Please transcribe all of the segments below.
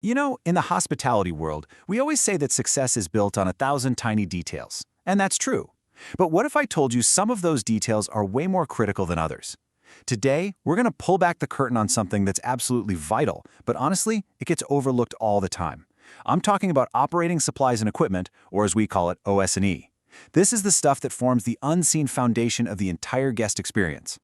You know, in the hospitality world, we always say that success is built on 1,000 tiny details. And that's true. But what if I told you some of those details are way more critical than others? Today, we're going to pull back the curtain on something that's absolutely vital, but honestly, it gets overlooked all the time. I'm talking about operating supplies and equipment, or as we call it, OS&E. This is the stuff that forms the unseen foundation of the entire guest experience.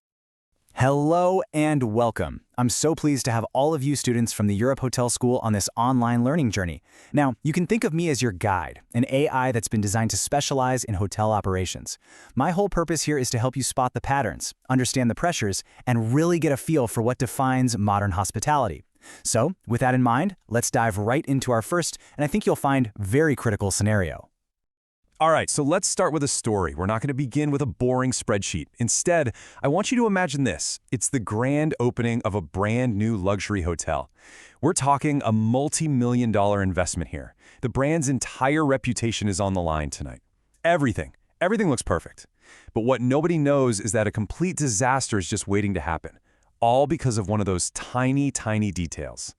Hello and welcome. I'm so pleased to have all of you students from the Europe Hotel School on this online learning journey. Now, you can think of me as your guide, an AI that's been designed to specialize in hotel operations. My whole purpose here is to help you spot the patterns, understand the pressures, and really get a feel for what defines modern hospitality. So, with that in mind, let's dive right into our first, and I think you'll find, very critical scenario. All right, so let's start with a story. We're not going to begin with a boring spreadsheet. Instead, I want you to imagine this. It's the grand opening of a brand new luxury hotel. We're talking a multi-million-dollar investment here. The brand's entire reputation is on the line tonight. Everything looks perfect. But what nobody knows is that a complete disaster is just waiting to happen, all because of one of those tiny, tiny details.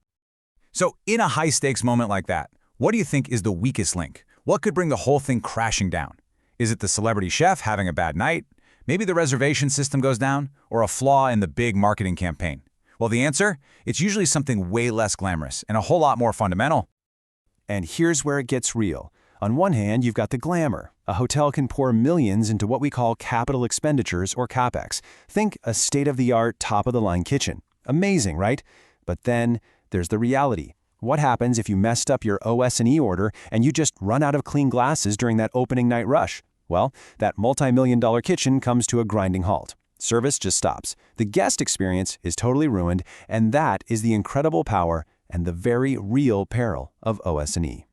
So, in a high-stakes moment like that, what do you think is the weakest link? What could bring the whole thing crashing down? Is it the celebrity chef having a bad night? Maybe the reservation system goes down? Or a flaw in the big marketing campaign? Well, the answer? It's usually something way less glamorous and a whole lot more fundamental. And here's where it gets real. On one hand, you've got the glamour. A hotel can pour millions into what we call capital expenditures or CapEx. Think a state-of-the-art, top-of-the-line kitchen. Amazing, right? But then there's the reality. What happens if you messed up your OS&E order and you just run out of clean glasses during that opening night rush? Well, that multi-million-dollar kitchen comes to a grinding halt. Service just stops. The guest experience is totally ruined, and that is the incredible power and the very real peril of OS&E.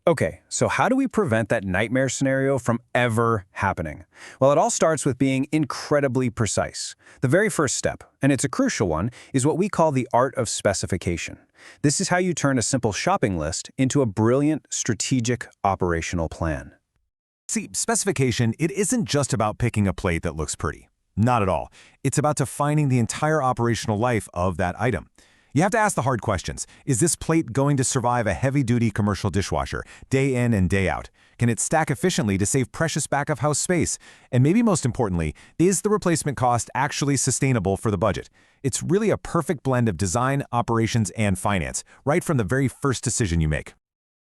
Okay, so how do we prevent that nightmare scenario from ever happening? Well, it all starts with being incredibly precise. The very first step, and it's a crucial one, is what we call the art of specification. This is how you turn a simple shopping list into a brilliant, strategic, operational plan. See, specification, it isn't just about picking a plate that looks pretty. Not at all. It's about defining the entire operational life of that item. You have to ask the hard questions. Is this plate going to survive a heavy-duty commercial dishwasher, day in and day out? Can it stack efficiently to save precious back-of-house space? And maybe most importantly, is the replacement cost actually sustainable for the budget? It's really a perfect blend of design, operations, and finance, right from the very first decision you make.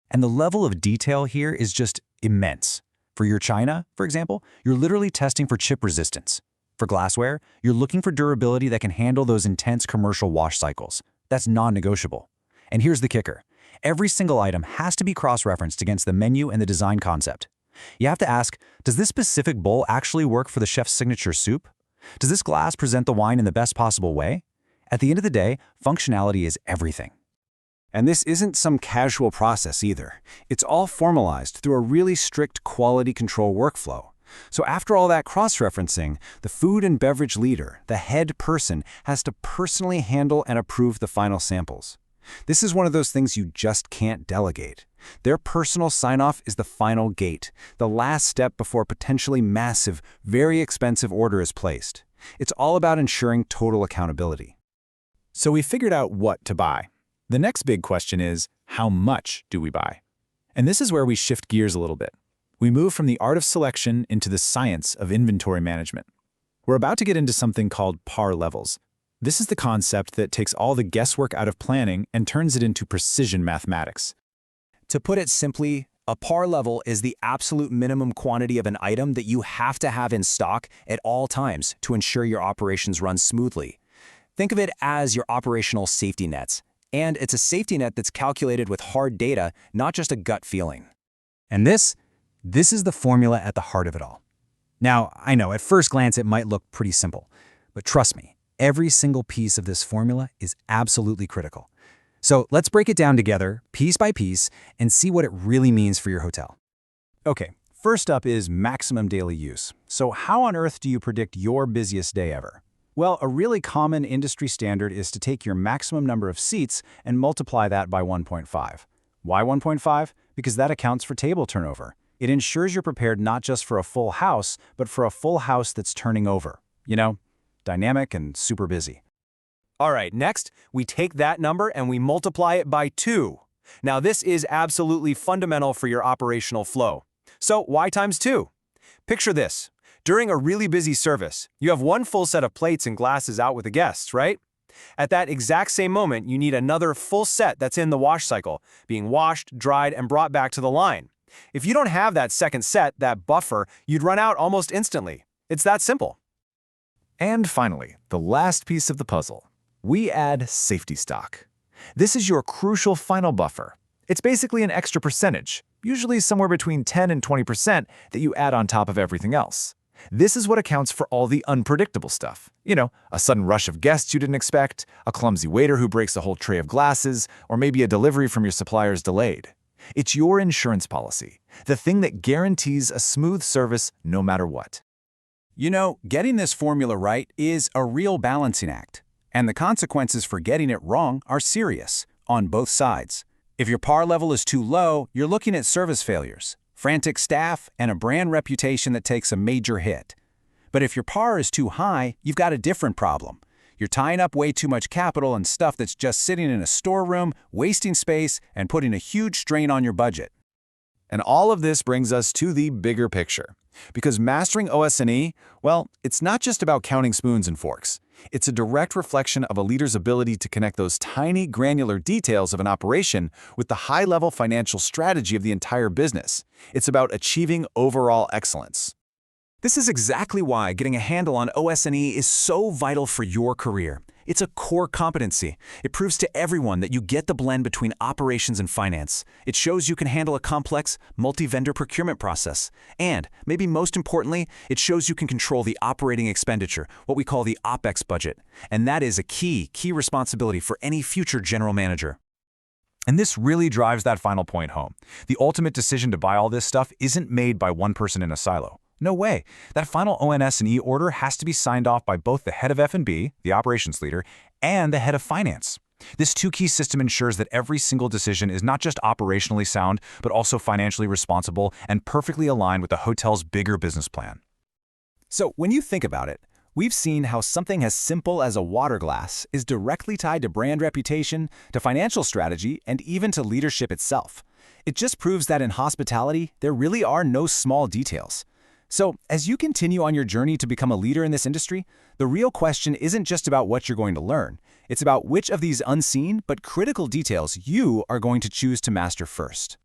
And the level of detail here is just immense. For your china, for example, you're literally testing for chip resistance. For glassware, you're looking for durability that can handle those intense commercial wash cycles. That's non-negotiable. And here's the kicker. Every single item has to be cross-referenced against the menu and the design concept. You have to ask, does this specific bowl actually work for the chef's signature soup? Does this glass present the wine in the best possible way? At the end of the day, functionality is everything. And this isn't some casual process either. It's all formalized through a really strict quality control workflow. So after all that cross-referencing, the food and beverage leader, the head person, has to personally handle and approve the final samples. This is one of those things you just can't delegate. Their personal sign-off is the final gate, the last step before a potentially massive, very expensive order is placed. It's all about ensuring total accountability. So we figured out what to buy. The next big question is, how much do we buy? And this is where we shift gears a little bit. We move from the art of selection into the science of inventory management. We're about to get into something called par levels. This is the concept that takes all the guesswork out of planning and turns it into precision mathematics. To put it simply, a par level is the absolute minimum quantity of an item that you have to have in stock at all times to ensure your operations run smoothly. Think of it as your operational safety nets. And it's a safety net that's calculated with hard data, not just a gut feeling. And this is the formula at the heart of it all. Now, I know at first glance it might look pretty simple, but trust me, every single piece of this formula is absolutely critical. So let's break it down together, piece by piece, and see what it really means for your hotel. Okay, first up is maximum daily use. So how on earth do you predict your busiest day ever? Well, a really common industry standard is to take your maximum number of seats and multiply that by 1.5. Why 1.5? Because that accounts for table turnover. It ensures you're prepared not just for a full house, but for a full house that's turning over. You know, dynamic and super busy. All right, next, we take that number and we multiply it by 2. Now, this is absolutely fundamental for your operational flow. So, why times 2? Picture this. During a really busy service, you have one full set of plates and glasses out with the guests, right? At that exact same moment, you need another full set that's in the wash cycle, being washed, dried, and brought back to the line. If you don't have that second set, that buffer, you'd run out almost instantly. It's that simple. And finally, the last piece of the puzzle. We add safety stock. This is your crucial final buffer. It's basically an extra percentage, usually somewhere between 10 and 20% that you add on top of everything else. This is what accounts for all the unpredictable stuff. You know, a sudden rush of guests you didn't expect, a clumsy waiter who breaks a whole tray of glasses, or maybe a delivery from your supplier's delayed. It's your insurance policy, the thing that guarantees a smooth service no matter what. You know, getting this formula right is a real balancing act, and the consequences for getting it wrong are serious, on both sides. If your par level is too low, you're looking at service failures, frantic staff, and a brand reputation that takes a major hit. But if your par is too high, you've got a different problem. You're tying up way too much capital and stuff that's just sitting in a storeroom, wasting space, and putting a huge strain on your budget. And all of this brings us to the bigger picture. Because mastering OS&E, well, it's not just about counting spoons and forks. It's a direct reflection of a leader's ability to connect those tiny, granular details of an operation with the high-level financial strategy of the entire business. It's about achieving overall excellence. This is exactly why getting a handle on OS&E is so vital for your career. It's a core competency. It proves to everyone that you get the blend between operations and finance. It shows you can handle a complex, multi-vendor procurement process. And, maybe most importantly, it shows you can control the operating expenditure, what we call the OPEX budget. And that is a key responsibility for any future general manager. And this really drives that final point home. The ultimate decision to buy all this stuff isn't made by one person in a silo. No way. That final OS&E order has to be signed off by both the head of F&B, the operations leader, and the head of finance. This two-key system ensures that every single decision is not just operationally sound, but also financially responsible and perfectly aligned with the hotel's bigger business plan. So when you think about it, we've seen how something as simple as a water glass is directly tied to brand reputation, to financial strategy, and even to leadership itself. It just proves that in hospitality, there really are no small details. So, as you continue on your journey to become a leader in this industry, the real question isn't just about what you're going to learn. It's about which of these unseen but critical details you are going to choose to master first.